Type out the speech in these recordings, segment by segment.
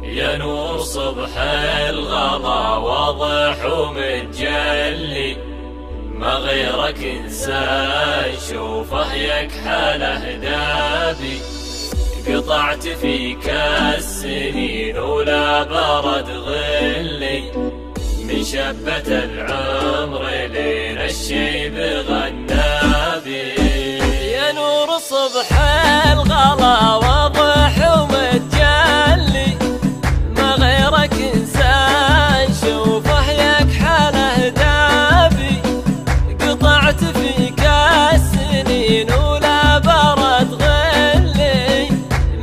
يا نور صبح الغلا واضح ومتجلي، ما غيرك انسان شوفه يكحل اهدابي. قطعت فيك السنين ولا برد غلي، من شبة العمر لين الشيب غنابي. يا نور صبح الغلا واضح ومتجلي، ما غيرك انسان شوفه يكحل اهدابي. قطعت فيك السنين ولا برد غلي،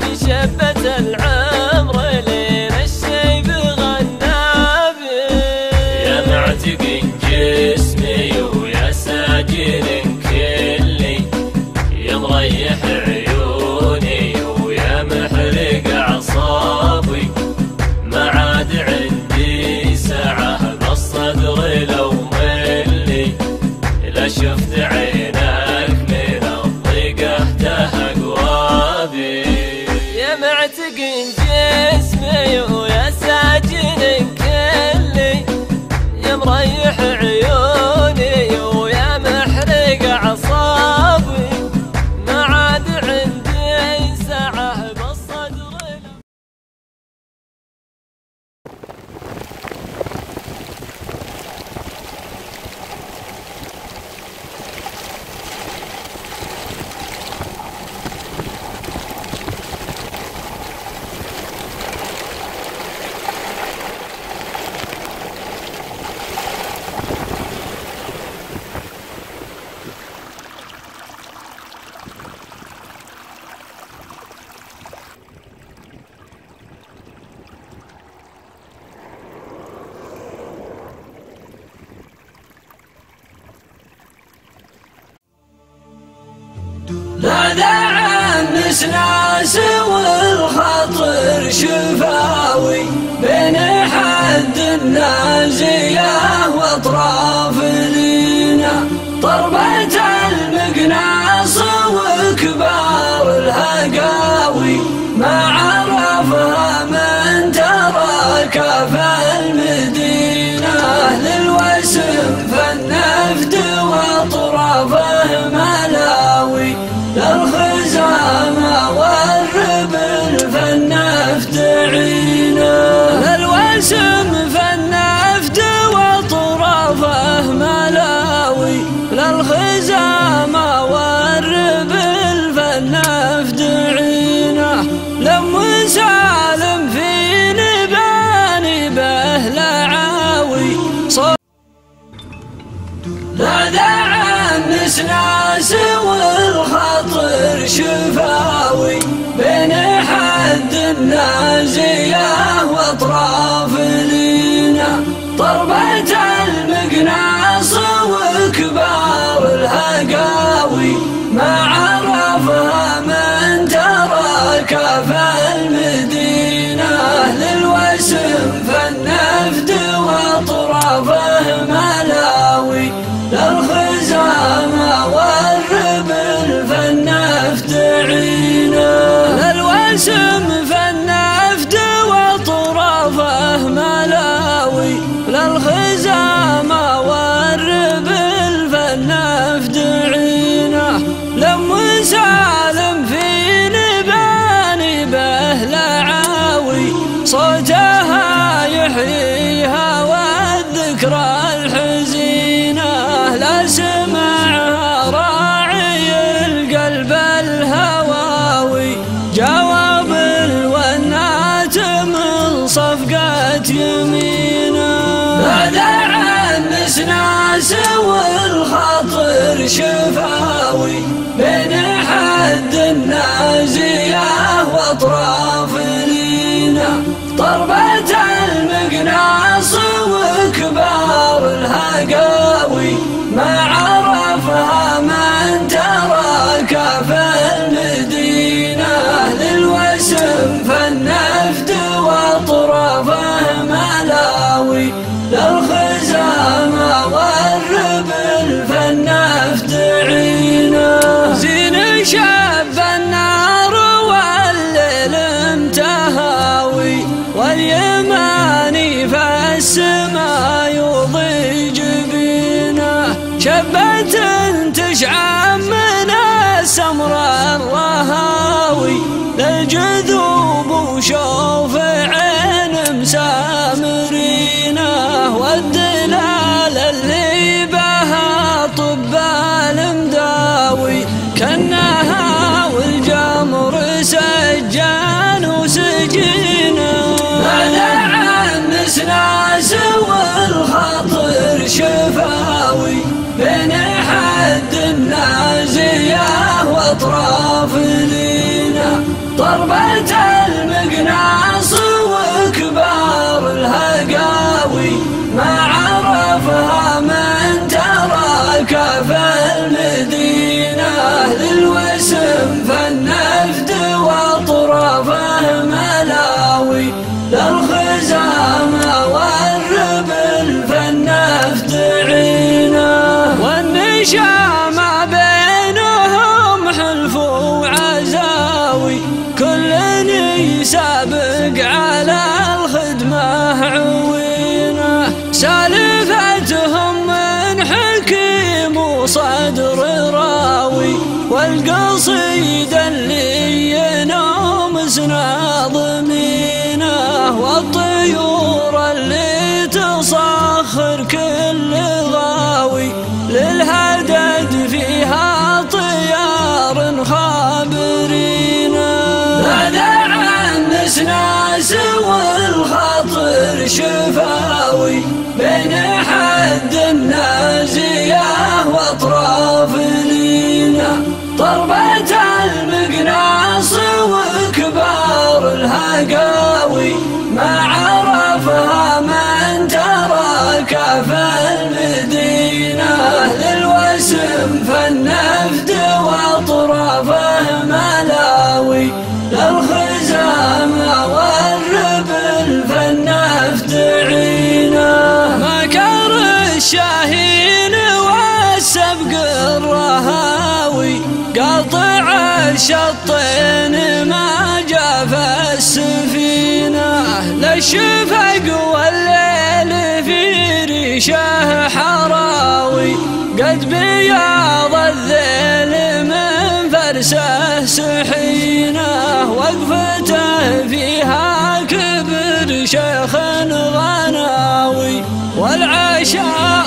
من شبة العمر لين الشيب غنابي. يا معتق جسمي ويا ساجن كلي، يا مريح عيوني ويا محرق اعصابي. ما عاد عندي سعه بالصدر لو ملي، لا شفت عينك من الضيقه تهق وابي. يا معتق جسمي ويا ساجن كلي، يا مريح عيوني ويا محرق اعصابي. ما عاد عندي سعه بالصدر. لا عنس ناس والخاطر شفاوي، بين حد النازية واطراف لينا. ضربة المقناص وكبار الهقاوي، ما عرفها من ترك في المدينة. للوسم فالنفد واطرافه ملاوي، للخزامة والربل فالنفد عينا. للوسم فالنفد واطرافه ملاوي، للخزامة والربل فالنفد عينا. لم سالم في نباني به لعاوي، لا عنس ناس والخاطر شفاوي، بين حد النازية واطراف لينا. ضربة المقناص وكبار الهقاوي، ما عرفها من ترك في المدينة. للوسم فالنفد واطرافه ملاوي، للخزامة والربل فالنفد عينا. للوسم فالنفد واطرافه ملاوي، للخزامة والربل فالنفد عينا. لم سالم في نباني به لعاوي، صوتها يحييها والذكرى الحزينة. لا سمعها راعي القلب الهواوي، جواب الونات من صفقة يمينه. لا عنس ناس والخاطر شفاوي، بين حد النازية واطراف لينا. ضربة المقناص وكبار الهقاوي، ما عرفها من ترك في المدينة. للوسم فالنفد واطرافه ملاوي، للخزامة والربل فالنفد عينا. زين شاب النار والليل السما يضي جبينه، شبة تشعل من السمر الرهاوي للجذوب وشوف عين مسامرينه، والدلال اللي بها طب المداوي كانها والجمر سجان وسجينه. هذا عن نسناس والخاطر شفاوي بين حد النازية واطراف لينا، ضربة المقناص وكبار الهقاوي ما عرفها من تراك في المدينة، للوسم فالنفد واطرافه ملاوي للخزامة والربل فالنفد عينه، والنشامة بينهم حلف وعزاوي كل يسابق على الخدمة عوينه، سالفتهم من حكيم وصدر راوي والقصيدة اللي ينوم سناظمينه، والطيور اللي تصخر كل غاوي للهدد فيها طيار خابرينه. هذا عن نسناس والخاطر شفاوي بين حد النازية واطراف لينا، ضربة المقناص وكبار الهقاوي ما عرفها من تراك في المدينة، للوسم فالنفد واطرافه ملاوي للخزامة والربل فالنفد عينه، مكر الشاهين والسبق الرهاوي قاطع الشطين ما جاف السفينة، للشفق والليل في ريشه حراوي قد بياض الذيل من فرسه سحينه، وقفته فيها كبر شيخ غناوي والعشاء